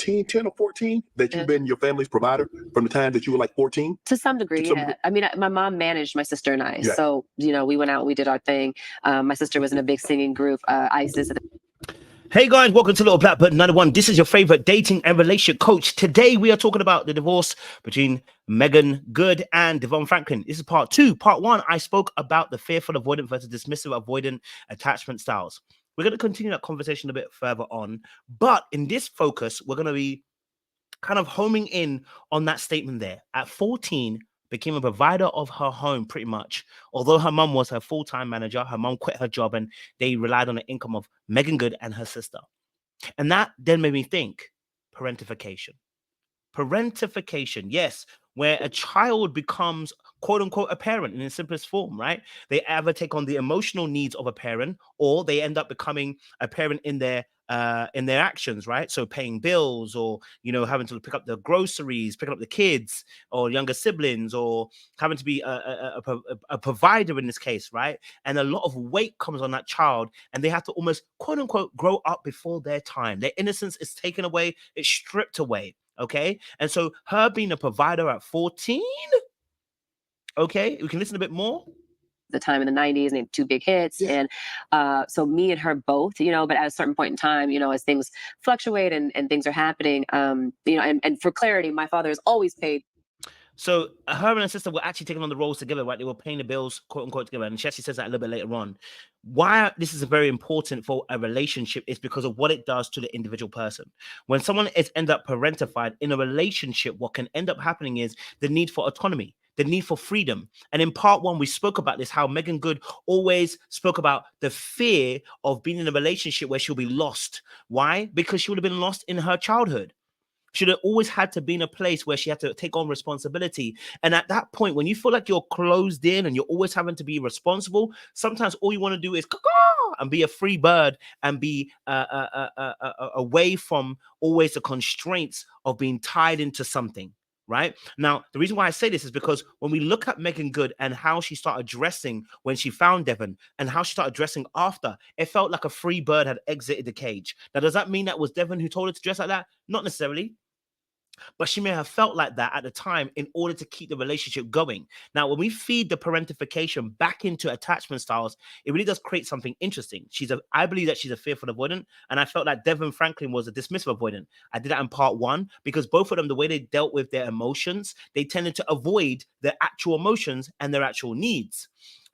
14, 10 or 14 that you've been your family's provider from the time that you were like 14? To some degree, yeah. I mean, my mom managed my sister and I. Yeah. So, you know, we went out and we did our thing. My sister was in a big singing group, ISIS. Hey guys, welcome to Little Black Button 91. This is your favorite dating and relationship coach. Today we are talking about the divorce between Meagan Good and Devon Franklin. This is part 2. Part 1, I spoke about the fearful avoidant versus dismissive avoidant attachment styles. We're going to continue that conversation a bit further on, but in this focus, we're going to be kind of homing in on that statement there. At 14, became a provider of her home pretty much. Although her mum was her full-time manager, her mum quit her job and they relied on the income of Meagan Good and her sister. And that then made me think, parentification. Parentification, yes, where a child becomes quote unquote a parent in its simplest form, right? They either take on the emotional needs of a parent or they end up becoming a parent in their actions, right? So paying bills or, you know, having to pick up the groceries, picking up the kids or younger siblings or having to be a provider in this case, right? And a lot of weight comes on that child and they have to almost quote unquote grow up before their time. Their innocence is taken away, it's stripped away. Okay, and so her being a provider at 14, okay, we can listen a bit more. The time in the 90s and they had 2 big hits. Yeah. And so me and her both, you know, but at a certain point in time, you know, as things fluctuate and things are happening, you know, and for clarity, my father has always paid. So her and her sister were actually taking on the roles together, right? They were paying the bills, quote unquote, together. And she actually says that a little bit later on. Why this is very important for a relationship is because of what it does to the individual person. When someone is end up parentified in a relationship, what can end up happening is the need for autonomy, the need for freedom. And in part 1, we spoke about this, how Meagan Good always spoke about the fear of being in a relationship where she'll be lost. Why? Because she would have been lost in her childhood. Should have always had to be in a place where she had to take on responsibility. And at that point, when you feel like you're closed in and you're always having to be responsible, sometimes all you want to do is and be a free bird and be away from always the constraints of being tied into something. Right now, the reason why I say this is because when we look at Meagan Good and how she started dressing when she found Devon and how she started dressing after, it felt like a free bird had exited the cage. Now, does that mean that was Devon who told her to dress like that? Not necessarily. But she may have felt like that at the time in order to keep the relationship going. Now, when we feed the parentification back into attachment styles, it really does create something interesting. I believe that she's a fearful avoidant, and I felt like Devon Franklin was a dismissive avoidant. I did that in part 1 because both of them, the way they dealt with their emotions, they tended to avoid their actual emotions and their actual needs.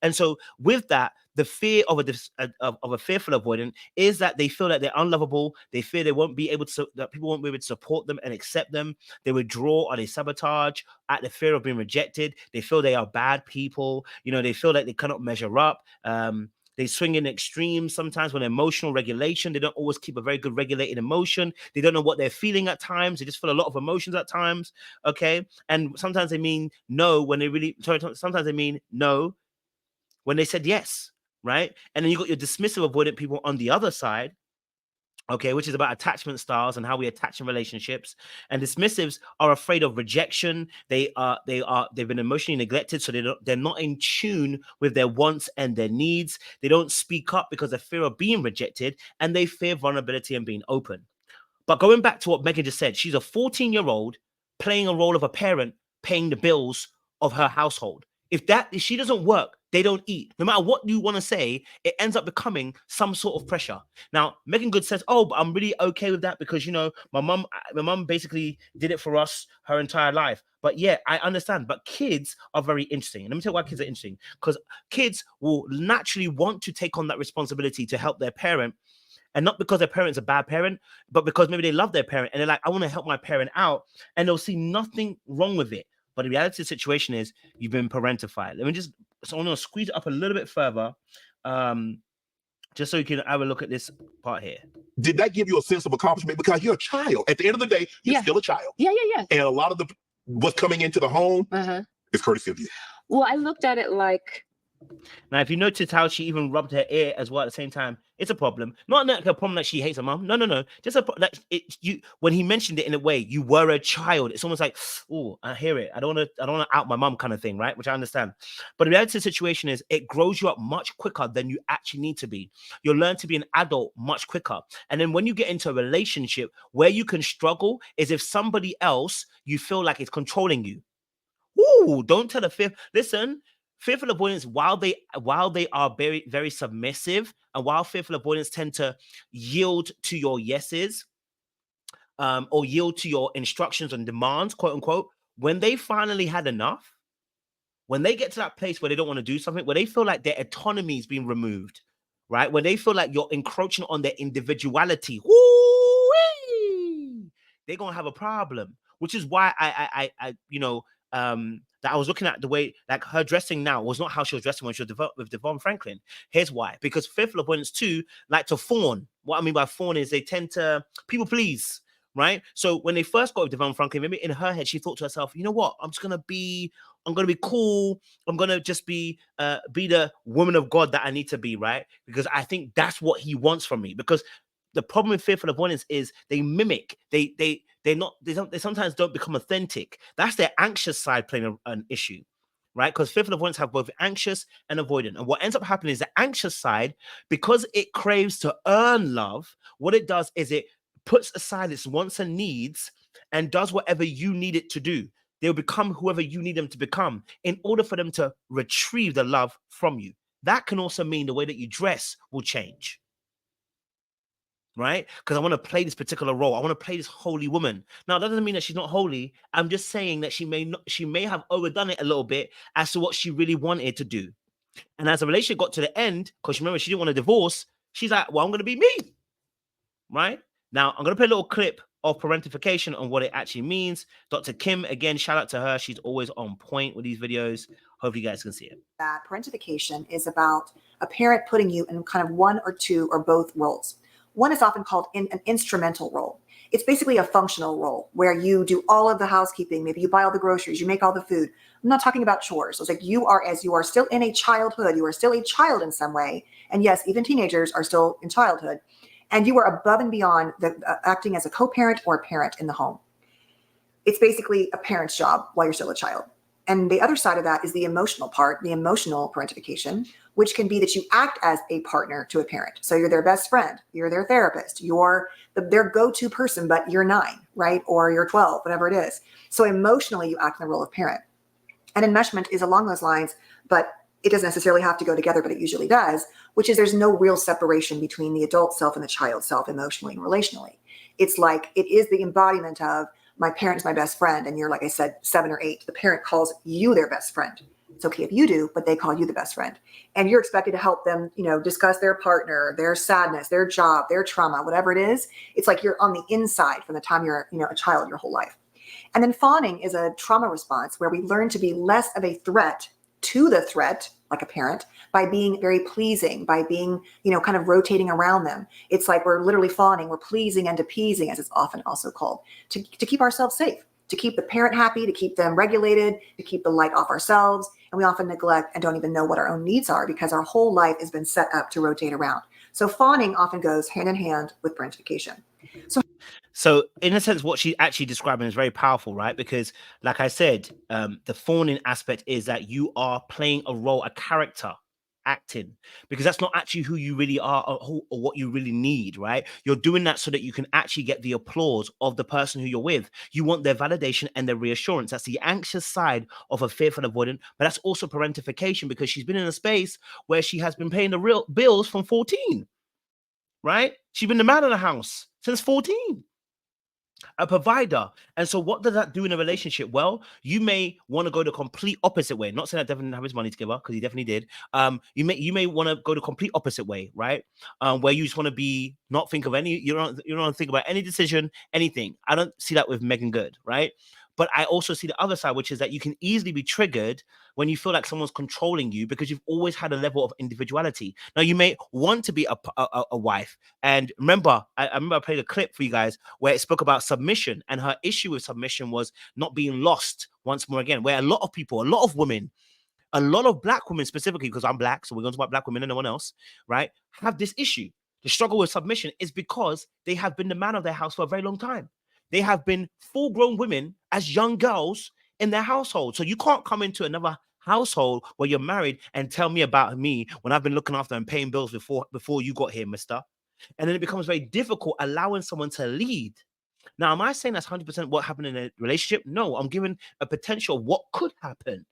And so with that, the fear of a fearful avoidant is that they feel that they're unlovable. They fear they won't be able to, that people won't be able to support them and accept them. They withdraw or they sabotage at the fear of being rejected. They feel they are bad people. You know, they feel like they cannot measure up. They swing in extremes sometimes when emotional regulation. They don't always keep a very good regulated emotion. They don't know what they're feeling at times. They just feel a lot of emotions at times. Okay. And sometimes they mean no when they really, sometimes they mean no when they said yes, right? And then you got your dismissive avoidant people on the other side, okay, which is about attachment styles and how we attach in relationships. And dismissives are afraid of rejection. They've been emotionally neglected, so they're not in tune with their wants and their needs. They don't speak up because of fear of being rejected, and they fear vulnerability and being open. But going back to what Meagan just said, she's a 14-year-old playing a role of a parent, paying the bills of her household. If she doesn't work, they don't eat. No matter what you want to say, it ends up becoming some sort of pressure. Now, Meagan Good says, oh, but I'm really okay with that because, you know, my mom basically did it for us her entire life. But yeah, I understand. But kids are very interesting. And let me tell you why kids are interesting. Because kids will naturally want to take on that responsibility to help their parent. And not because their parent's a bad parent, but because maybe they love their parent and they're like, I want to help my parent out. And they'll see nothing wrong with it. But the reality of the situation is you've been parentified. So I'm going to squeeze it up a little bit further, just so you can have a look at this part here. Did that give you a sense of accomplishment? Because you're a child. At the end of the day, you're still a child. Yeah. And a lot of what's coming into the home is courtesy of you. Well, I looked at it like... Now, if you notice how she even rubbed her ear as well at the same time, It's a problem. Not like a problem that she hates her mom. No. Just when he mentioned it in a way, you were a child. It's almost like, oh, I hear it. I don't want to out my mom kind of thing, right? Which I understand. But the reality of the situation is it grows you up much quicker than you actually need to be. You'll learn to be an adult much quicker. And then when you get into a relationship, where you can struggle is if somebody else you feel like is controlling you. Ooh, don't tell the fifth. Listen, fearful avoidance, while they are very, very submissive, and while fearful avoidance tend to yield to your yeses, or yield to your instructions and demands, quote unquote, when they finally had enough, when they get to that place where they don't want to do something, where they feel like their autonomy is being removed, right? When they feel like you're encroaching on their individuality, they're gonna have a problem. Which is why I that I was looking at the way like her dressing now was not how she was dressing when she was with Devon Franklin. Here's why: because fearful avoidance too like to fawn. What I mean by fawn is they tend to people please. Right. So when they first got with Devon Franklin, maybe in her head, she thought to herself, you know what? I'm gonna be cool. I'm gonna just be the woman of God that I need to be, right? Because I think that's what he wants from me. Because the problem with fearful avoidance is they mimic. They sometimes don't become authentic. That's their anxious side playing an issue. Right? Because fearful avoidance have both anxious and avoidant. And what ends up happening is the anxious side, because it craves to earn love, what it does is it puts aside its wants and needs and does whatever you need it to do. They'll become whoever you need them to become in order for them to retrieve the love from you. That can also mean the way that you dress will change. Right? Because I want to play this particular role. I want to play this holy woman. Now, that doesn't mean that she's not holy. I'm just saying that she may have overdone it a little bit as to what she really wanted to do. And as the relationship got to the end, because remember, she didn't want a divorce, she's like, well, I'm going to be me. Right? Now, I'm going to play a little clip of parentification and what it actually means. Dr. Kim, again, shout out to her. She's always on point with these videos. Hopefully you guys can see it. That parentification is about a parent putting you in kind of one or two or both roles. One is often called an instrumental role. It's basically a functional role where you do all of the housekeeping. Maybe you buy all the groceries, you make all the food. I'm not talking about chores. So it's like you are still in a childhood. You are still a child in some way. And yes, even teenagers are still in childhood. And you are above and beyond acting as a co-parent or a parent in the home. It's basically a parent's job while you're still a child. And the other side of that is the emotional part, the emotional parentification, which can be that you act as a partner to a parent. So you're their best friend, you're their therapist, you're their go-to person, but you're 9, right? Or you're 12, whatever it is. So emotionally, you act in the role of parent. And enmeshment is along those lines, but it doesn't necessarily have to go together, but it usually does, which is there's no real separation between the adult self and the child self emotionally and relationally. It's like it is the embodiment of my parent is my best friend. And you're, like I said, 7 or 8. The parent calls you their best friend. It's okay if you do, but they call you the best friend. And you're expected to help them, discuss their partner, their sadness, their job, their trauma, whatever it is. It's like you're on the inside from the time you're, a child your whole life. And then fawning is a trauma response where we learn to be less of a threat to the threat, like a parent, by being very pleasing, by being, kind of rotating around them. It's like we're literally fawning, we're pleasing and appeasing, as it's often also called, to keep ourselves safe, to keep the parent happy, to keep them regulated, to keep the light off ourselves. And we often neglect and don't even know what our own needs are because our whole life has been set up to rotate around. So fawning often goes hand in hand with parentification. So in a sense, what she's actually describing is very powerful, right? Because like I said, the fawning aspect is that you are playing a role, a character acting, because that's not actually who you really are or what you really need, right? You're doing that so that you can actually get the applause of the person who you're with. You want their validation and their reassurance. That's the anxious side of a fearful avoidant, but that's also parentification because she's been in a space where she has been paying the real bills from 14, right? She's been the man of the house since 14. A provider. And so what does that do in a relationship? Well, you may want to go the complete opposite way. Not saying that Devon didn't have his money to give her, because he definitely did. You may want to go the complete opposite way, right? Where you just want to not think of any, you don't think about any decision, anything. I don't see that with Meagan Good, right? But I also see the other side, which is that you can easily be triggered when you feel like someone's controlling you because you've always had a level of individuality. Now, you may want to be a wife. And remember, I remember I played a clip for you guys where it spoke about submission. And her issue with submission was not being lost once more again, where a lot of people, a lot of women, a lot of black women specifically, because I'm black, so we're going to talk about black women and no one else, right, have this issue. the struggle with submission is because they have been the man of their house for a very long time. They have been full-grown women as young girls in their household. So you can't come into another household where you're married and tell me about me when I've been looking after and paying bills before you got here, mister. And then it becomes very difficult allowing someone to lead. Now, am I saying that's 100% what happened in a relationship? No, I'm giving a potential of what could happen.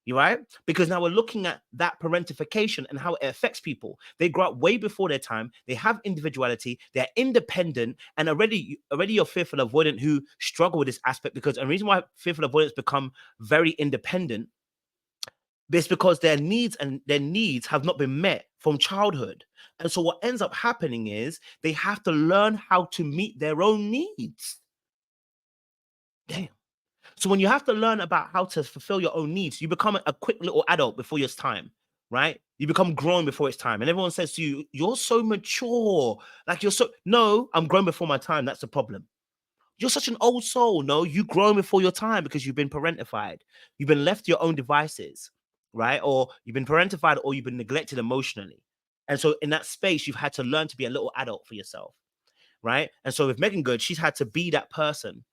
You right? Because now we're looking at that parentification and how it affects people. They grow up way before their time. They have individuality. They're independent, and already you're fearful avoidant who struggle with this aspect. Because the reason why fearful avoidants become very independent is because their needs have not been met from childhood. And so what ends up happening is they have to learn how to meet their own needs. Damn. So when you have to learn about how to fulfill your own needs, you become a quick little adult before it's time, right? You become grown before it's time. And everyone says to you, you're so mature. Like no, I'm grown before my time. That's the problem. You're such an old soul. No, you've grown before your time because you've been parentified. You've been left to your own devices, right? Or you've been parentified or you've been neglected emotionally. And so in that space, you've had to learn to be a little adult for yourself, right? And so with Meagan Good, she's had to be that person.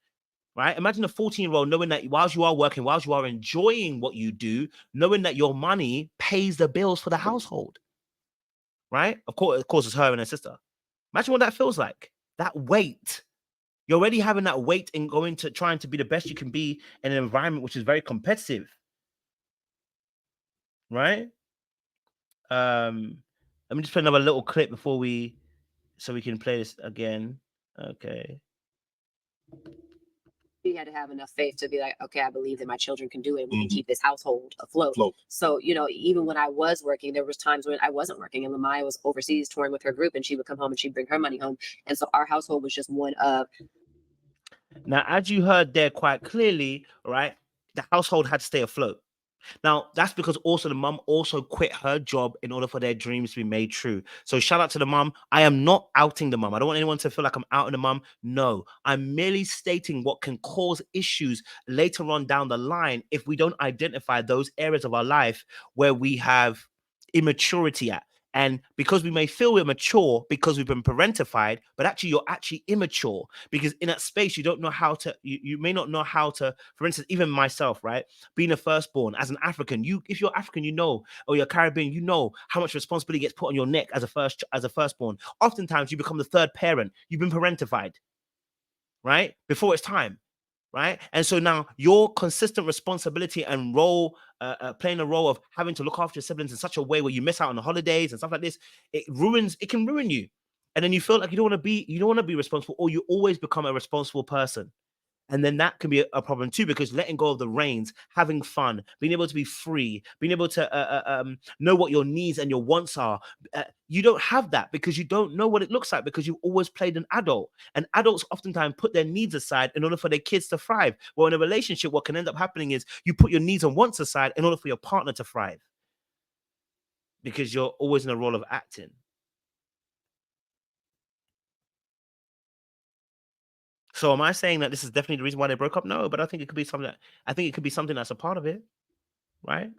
Right? Imagine a 14-year-old knowing that whilst you are working, whilst you are enjoying what you do, knowing that your money pays the bills for the household. Right? Of course, it's her and her sister. Imagine what that feels like. That weight. You're already having that weight in going to trying to be the best you can be in an environment which is very competitive. Right? Let me just put another little clip so we can play this again. Okay. We had to have enough faith to be like, okay, I believe that my children can do it. We can keep this household afloat. So, even when I was working, there was times when I wasn't working and Lamaya was overseas touring with her group and she would come home and she'd bring her money home. And so our household was just one of. Now, as you heard there quite clearly, right, the household had to stay afloat. Now, that's because also the mum also quit her job in order for their dreams to be made true. So shout out to the mum. I am not outing the mum. I don't want anyone to feel like I'm outing the mum. No, I'm merely stating what can cause issues later on down the line if we don't identify those areas of our life where we have immaturity at. And because we may feel we're mature because we've been parentified, but actually you're actually immature because in that space, you don't know how to, you may not know how to, for instance, even myself, right? Being a firstborn as an African, if you're African, or you're Caribbean, how much responsibility gets put on your neck as a firstborn. Oftentimes you become the third parent. You've been parentified, right? Before it's time. Right. And so now your consistent responsibility and role, playing a role of having to look after your siblings in such a way where you miss out on the holidays and stuff like this, it can ruin you. And then you feel like you don't want to be responsible, or you always become a responsible person. And then that can be a problem too, because letting go of the reins, having fun, being able to be free, being able to know what your needs and your wants are. You don't have that because you don't know what it looks like because you've always played an adult. And adults oftentimes put their needs aside in order for their kids to thrive. Well, in a relationship, what can end up happening is you put your needs and wants aside in order for your partner to thrive because you're always in a role of acting. So am I saying that this is definitely the reason why they broke up? No, but I think it could be something that's a part of it, right?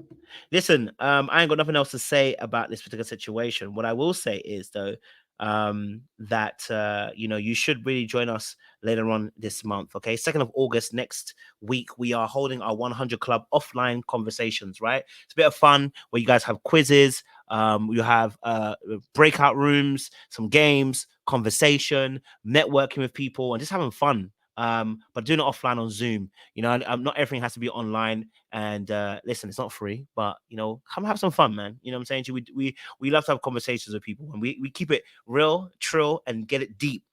Listen, I ain't got nothing else to say about this particular situation. What I will say is though, that you should really join us later on this month. Okay, 2nd of August next week, we are holding our 100 Club offline conversations. Right, it's a bit of fun where you guys have quizzes. You have breakout rooms, some games, conversation, networking with people, and just having fun. But doing it offline on Zoom. Not everything has to be online. And listen, it's not free, but come have some fun, man. You know what I'm saying? We love to have conversations with people, and we keep it real, trill, and get it deep.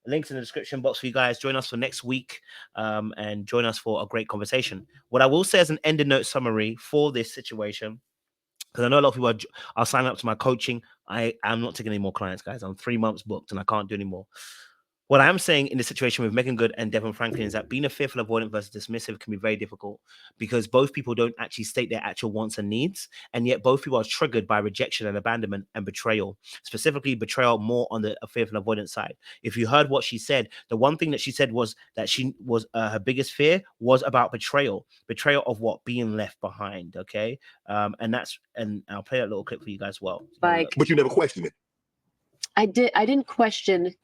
Links in the description box for you guys. Join us for next week, and join us for a great conversation. What I will say as an ending note summary for this situation, because I know a lot of people are signing up to my coaching. I'm not taking any more clients, guys. I'm 3 months booked and I can't do any more. What I'm saying in the situation with Meagan Good and Devon Franklin is that being a fearful avoidant versus dismissive can be very difficult because both people don't actually state their actual wants and needs. And yet both people are triggered by rejection and abandonment and betrayal, specifically betrayal more on the fearful avoidant side. If you heard what she said, the one thing that she said was that her biggest fear was about betrayal of what? Being left behind. Okay. And I'll play that little clip for you guys as well. Like, but you never question it. I didn't question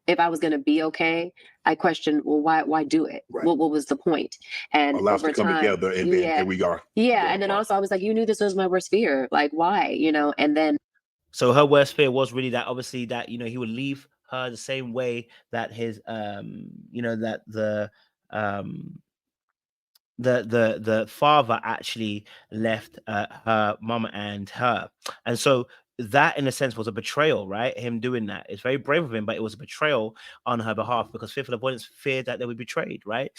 if I was going to be okay. I questioned, well, why do it? Right. What was the point? And Allow us over to come time, together, and then here we are. yeah. And then also I was like, you knew this was my worst fear. Like, why? You know, and then So her worst fear was really that, obviously, that, you know, he would leave her the same way that his you know, that um the father actually left her mom and her. And so that, in a sense, was a betrayal, right? Him doing that. It's very brave of him, but it was a betrayal on her behalf, because fearful avoidance feared that they would be betrayed, right?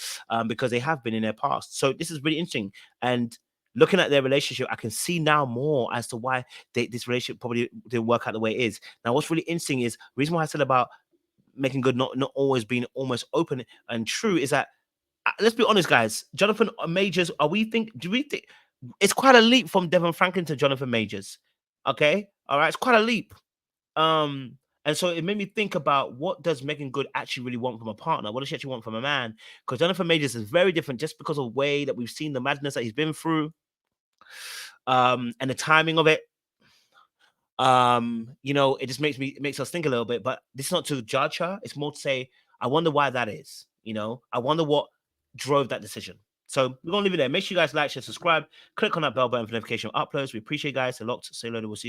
Because they have been in their past. So this is really interesting. And looking at their relationship, I can see now more as to why this relationship probably didn't work out the way it is. Now, what's really interesting is, the reason why I said about making good not always being almost open and true is that, let's be honest, guys. Jonathan Majors, do we think it's quite a leap from Devon Franklin to Jonathan Majors? Okay, all right, it's quite a leap. And so it made me think about, what does Meagan Good actually really want from a partner? What does she actually want from a man? Because Jonathan Majors is very different, just because of the way that we've seen the madness that he's been through, and the timing of it. You know, it just makes us think a little bit. But this is not to judge her, it's more to say, I wonder why that is. You know, I wonder what drove that decision. So we're gonna leave it there. Make sure you guys like, share, subscribe, click on that bell button for notification of uploads. We appreciate you guys a lot. Say hello, we'll see you.